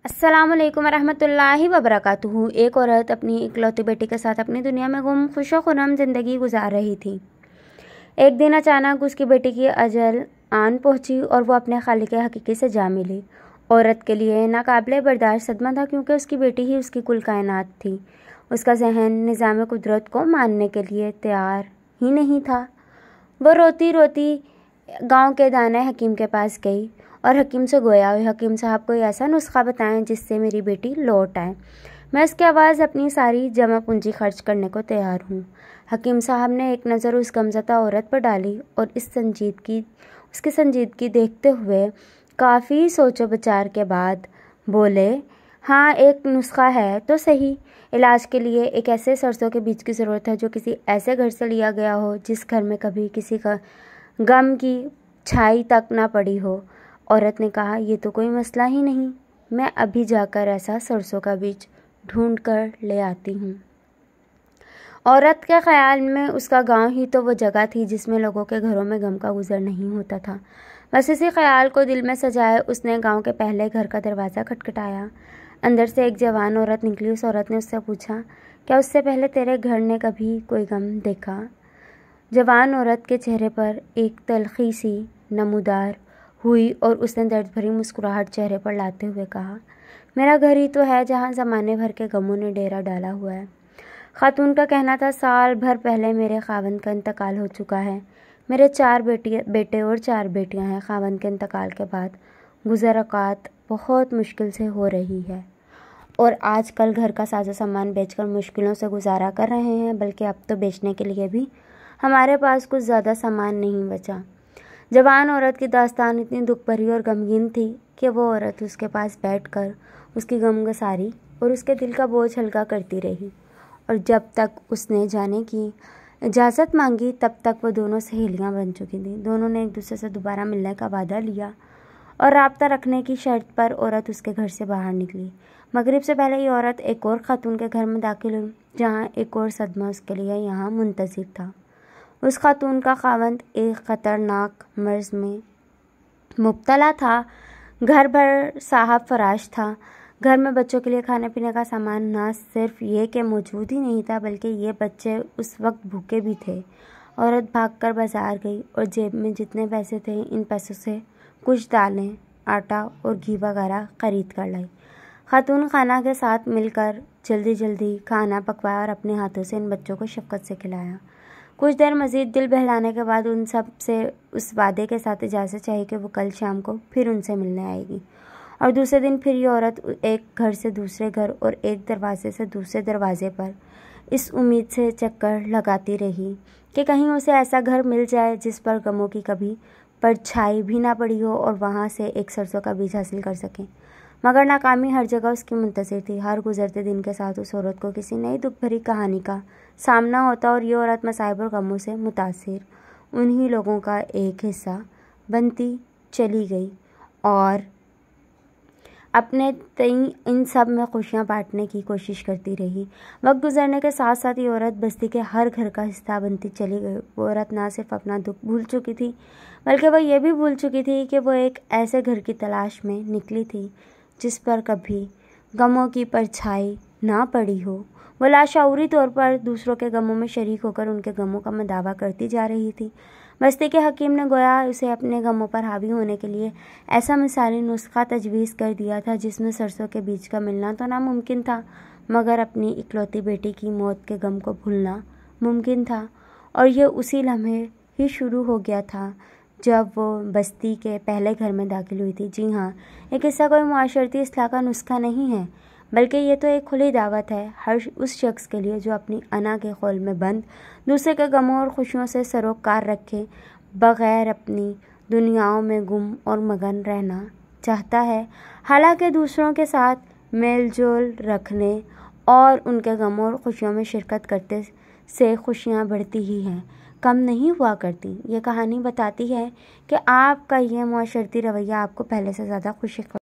अस्सलामुअलैकुम वरहमतुल्लाहि वबरकातुहू। एक औरत अपनी इकलौती बेटी के साथ अपनी दुनिया में गुम खुशो खुर्रम ज़िंदगी गुजार रही थी। एक दिन अचानक उसकी बेटी की अजल आन पहुंची और वो अपने खालिक हकीकी से जा मिली। औरत के लिए नाकाबिले बर्दाश्त सदमा था, क्योंकि उसकी बेटी ही उसकी कुल कायनात थी। उसका जहन निज़ाम कुदरत को मानने के लिए तैयार ही नहीं था। वो रोती रोती गांव के दाने हकीम के पास गई और हकीम से गोया, हकीम साहब कोई ऐसा नुस्खा बताएं जिससे मेरी बेटी लौट आए। मैं इसके आवाज़ अपनी सारी जमा पूंजी खर्च करने को तैयार हूँ। हकीम साहब ने एक नज़र उस गमज़दा औरत पर डाली और उसकी संजीदगी देखते हुए काफ़ी सोचो विचार के बाद बोले, हाँ, एक नुस्खा है तो सही। इलाज के लिए एक ऐसे सरसों के बीज की ज़रूरत है जो किसी ऐसे घर से लिया गया हो जिस घर में कभी किसी का गम की छाई तक ना पड़ी हो। औरत ने कहा, ये तो कोई मसला ही नहीं, मैं अभी जाकर ऐसा सरसों का बीज ढूंढ कर ले आती हूँ। औरत के ख्याल में उसका गांव ही तो वो जगह थी जिसमें लोगों के घरों में गम का गुजर नहीं होता था। बस इसी ख्याल को दिल में सजाए उसने गांव के पहले घर का दरवाज़ा खटखटाया। अंदर से एक जवान औरत निकली। उस औरत ने उससे पूछा, क्या उससे पहले तेरे घर ने कभी कोई गम देखा? जवान औरत के चेहरे पर एक तल्खी सी नमूदार हुई और उसने दर्द भरी मुस्कुराहट चेहरे पर लाते हुए कहा, मेरा घर ही तो है जहाँ ज़माने भर के गमों ने डेरा डाला हुआ है। खातून का कहना था, साल भर पहले मेरे खावंद का इंतकाल हो चुका है। मेरे 4 बेटे और 4 बेटियां हैं। खावंद के इंतकाल के बाद गुज़र औक़ात बहुत मुश्किल से हो रही है और आजकल घर का साजो सामान बेचकर मुश्किलों से गुजारा कर रहे हैं, बल्कि अब तो बेचने के लिए भी हमारे पास कुछ ज़्यादा सामान नहीं बचा। जवान औरत की दास्तान इतनी दुख भरी और गमगीन थी कि वो औरत उसके पास बैठकर उसकी गमगसारी और उसके दिल का बोझ हल्का करती रही, और जब तक उसने जाने की इजाज़त मांगी तब तक वो दोनों सहेलियां बन चुकी थीं। दोनों ने एक दूसरे से दोबारा मिलने का वादा लिया और राब्ता रखने की शर्त पर औरत उसके घर से बाहर निकली। मगरिब से पहले ये औरत एक और खातून के घर में दाखिल हुई, जहाँ एक और सदमा उसके लिए यहाँ मुंतज़िर था। उस खातून का खावंद एक ख़तरनाक मर्ज़ में मुब्तला था। घर भर साहब फराश था। घर में बच्चों के लिए खाने पीने का सामान ना सिर्फ ये कि मौजूद ही नहीं था, बल्कि ये बच्चे उस वक्त भूखे भी थे। औरत भागकर बाजार गई और जेब में जितने पैसे थे, इन पैसों से कुछ दालें, आटा और घी वगैरह ख़रीद कर लाई। खातून खाना के साथ मिलकर जल्दी जल्दी खाना पकवाया और अपने हाथों से इन बच्चों को शफ़क़त से खिलाया। कुछ देर मज़ीद दिल बहलाने के बाद उन सब से उस वादे के साथ इजाज़त चाहिए कि वो कल शाम को फिर उनसे मिलने आएगी। और दूसरे दिन फिर ये औरत एक घर से दूसरे घर और एक दरवाजे से दूसरे दरवाजे पर इस उम्मीद से चक्कर लगाती रही कि कहीं उसे ऐसा घर मिल जाए जिस पर गमों की कभी परछाई भी ना पड़ी हो और वहाँ से एक सरसों का बीज हासिल कर सके। मगर नाकामी हर जगह उसकी मुंतज़िर थी। हर गुजरते दिन के साथ उस औरत को किसी नई दुख भरी कहानी का सामना होता और ये औरत मसाइब और गमों से मुतासिर उन्हीं लोगों का एक हिस्सा बनती चली गई और अपने तई इन सब में खुशियाँ बांटने की कोशिश करती रही। वक्त गुजरने के साथ साथ ये औरत बस्ती के हर घर का हिस्सा बनती चली गई। वो औरत ना सिर्फ अपना दुख भूल चुकी थी, बल्कि वह ये भी भूल चुकी थी कि वो एक ऐसे घर की तलाश में निकली थी जिस पर कभी गमों की परछाई ना पड़ी हो। वो लाशऊरी तौर पर दूसरों के गमों में शरीक होकर उनके गमों का मदावा करती जा रही थी। बस्ती के हकीम ने गोया उसे अपने गमों पर हावी होने के लिए ऐसा मिसाली नुस्खा तजवीज़ कर दिया था जिसमें सरसों के बीज का मिलना तो नामुमकिन था, मगर अपनी इकलौती बेटी की मौत के गम को भूलना मुमकिन था। और यह उसी लम्हे ही शुरू हो गया था जब वो बस्ती के पहले घर में दाखिल हुई थी। जी हाँ, ये किस्सा कोई मुआशरती इस्लाह का नुस्खा नहीं है, बल्कि ये तो एक खुली दावत है हर उस शख्स के लिए जो अपनी अना के खौल में बंद दूसरे के गमों और खुशियों से सरोकार रखे बग़ैर अपनी दुनियाओं में गुम और मगन रहना चाहता है। हालांकि दूसरों के साथ मेल जोल रखने और उनके गमों और खुशियों में शिरकत करते से खुशियाँ बढ़ती ही हैं, कम नहीं हुआ करती। ये कहानी बताती है कि आपका ये मुआशरती रवैया आपको पहले से ज़्यादा खुशी